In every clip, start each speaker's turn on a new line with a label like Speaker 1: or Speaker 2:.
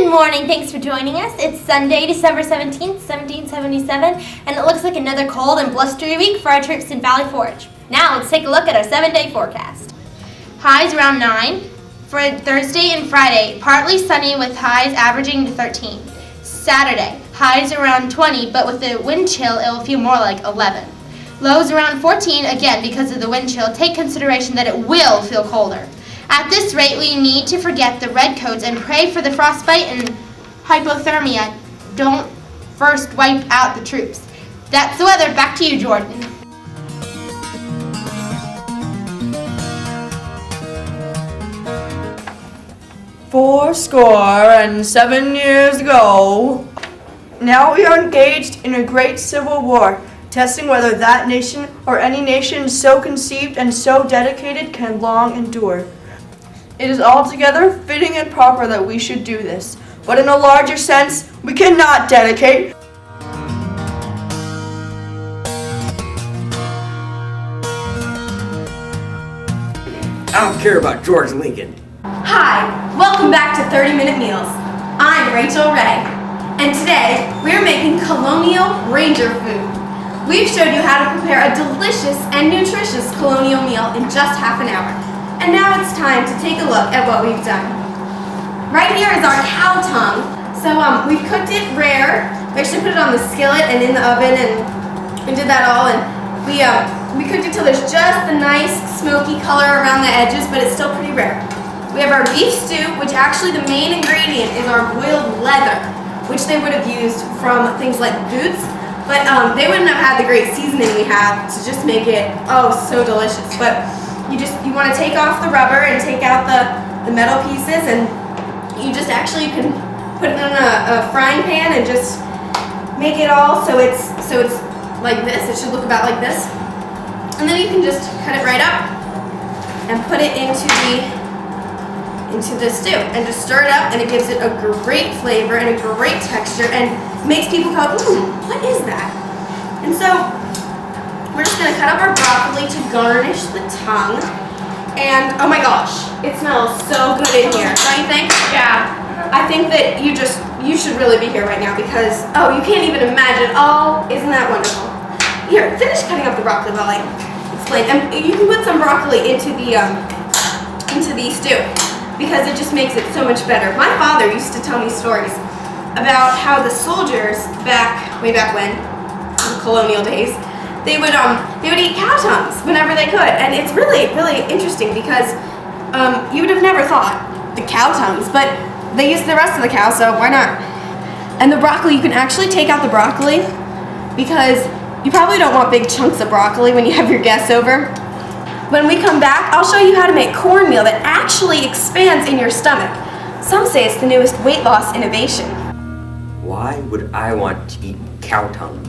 Speaker 1: Good morning, thanks for joining us. It's Sunday, December 17th, 1777, and it looks like another cold and blustery week for our troops in Valley Forge. Now let's take a look at our 7-day forecast. Highs around 9. For Thursday and Friday, partly sunny with highs averaging to 13. Saturday, highs around 20, but with the wind chill, it will feel more like 11. Lows around 14, again because of the wind chill. Take consideration that it will feel colder. At this rate, we need to forget the red coats and pray for the frostbite and hypothermia. Don't first wipe out the troops. That's the weather. Back to you, Jordan.
Speaker 2: Fourscore and 7 years ago. Now we are engaged in a great civil war, testing whether that nation or any nation so conceived and so dedicated can long endure. It is altogether fitting and proper that we should do this, but in a larger sense, we cannot dedicate.
Speaker 3: I don't care about George Lincoln.
Speaker 4: Hi, welcome back to 30-Minute Meals. I'm Rachel Ray, and today we're making Colonial Ranger food. We've showed you how to prepare a delicious and nutritious colonial meal in just half an hour. And now it's time to take a look at what we've done. Right here is our cow tongue. So we've cooked it rare. We actually put it on the skillet and in the oven, and we did that all. And we cooked it till there's just the nice smoky color around the edges, but it's still pretty rare. We have our beef stew, which actually the main ingredient is our boiled leather, which they would have used from things like boots, but they wouldn't have had the great seasoning we have to just make it, oh, so delicious. But you want to take off the rubber and take out the metal pieces, and you can put it in a frying pan and just make it all so it's like this. It should look about like this. And then you can just cut it right up and put it into the stew and just stir it up, and it gives it a great flavor and a great texture and makes people go, ooh, what is that? And so we're just going to cut up our broccoli to garnish the tongue. And oh my gosh, it smells so good in here, don't you think? Yeah. I think that you should really be here right now because, oh, you can't even imagine. Oh, isn't that wonderful? Here, finish cutting up the broccoli while I explain. And you can put some broccoli into the stew, because it just makes it so much better. My father used to tell me stories about how the soldiers way back when, in the colonial days, they would eat cow tongues whenever they could, and it's really, really interesting because you would have never thought the cow tongues, but they used the rest of the cow, so why not? And the broccoli, you can actually take out the broccoli because you probably don't want big chunks of broccoli when you have your guests over. When we come back, I'll show you how to make cornmeal that actually expands in your stomach. Some say it's the newest weight loss innovation.
Speaker 3: Why would I want to eat cow tongue?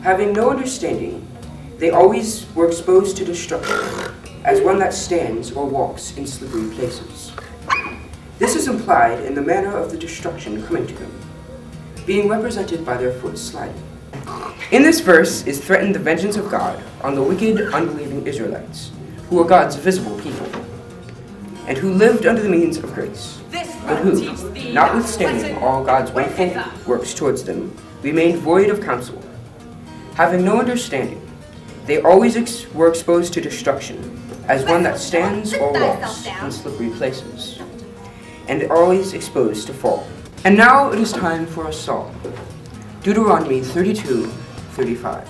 Speaker 5: Having no understanding, they always were exposed to destruction, as one that stands or walks in slippery places. This is implied in the manner of the destruction coming to them, being represented by their foot sliding. In this verse is threatened the vengeance of God on the wicked, unbelieving Israelites, who were God's visible people, and who lived under the means of grace, but who, notwithstanding all God's wonderful works towards them, remained void of counsel. Having no understanding, they always were exposed to destruction, as one that stands or walks in slippery places, and always exposed to fall. And now it is time for a song. Deuteronomy 32:35.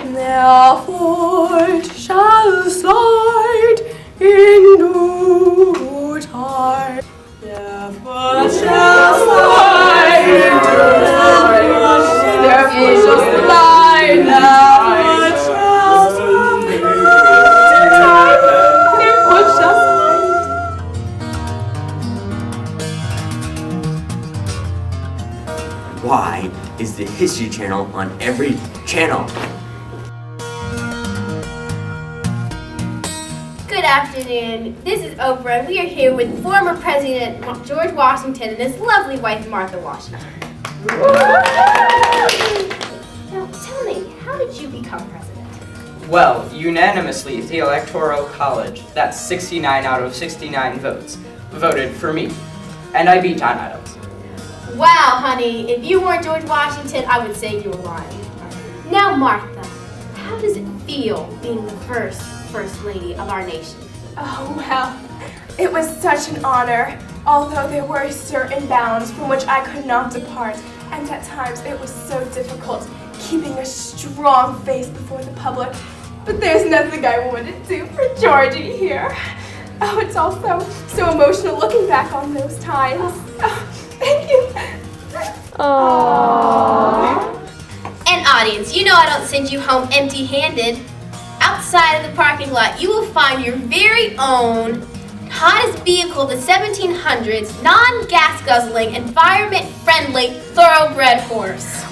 Speaker 2: Therefore shall slide in due time. Therefore shall slide in due time. Therefore shall slide. Therefore shall slide. Therefore shall slide.
Speaker 3: Why is the History Channel on every channel?
Speaker 1: Good afternoon. This is Oprah, and we are here with former President George Washington and his lovely wife Martha Washington. Now, tell me, how did you become president?
Speaker 6: Well, unanimously, the Electoral College, that's 69 out of 69 votes, voted for me. And I beat John Adams.
Speaker 1: Wow, honey, if you weren't George Washington, I would say you were lying. Now, Martha, how does it feel being the First Lady of our nation?
Speaker 7: Oh, well, it was such an honor, although there were certain bounds from which I could not depart, and at times it was so difficult keeping a strong face before the public. But there's nothing I wouldn't do for Georgie here. Oh, it's also so emotional looking back on those times. Oh, thank you.
Speaker 1: And audience, you know I don't send you home empty-handed. Outside of the parking lot, you will find your very own hottest vehicle of the 1700s, non-gas guzzling, environment-friendly thoroughbred horse.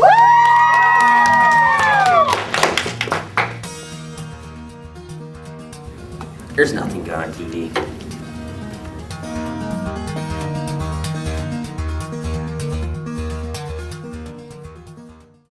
Speaker 3: There's nothing good on TV.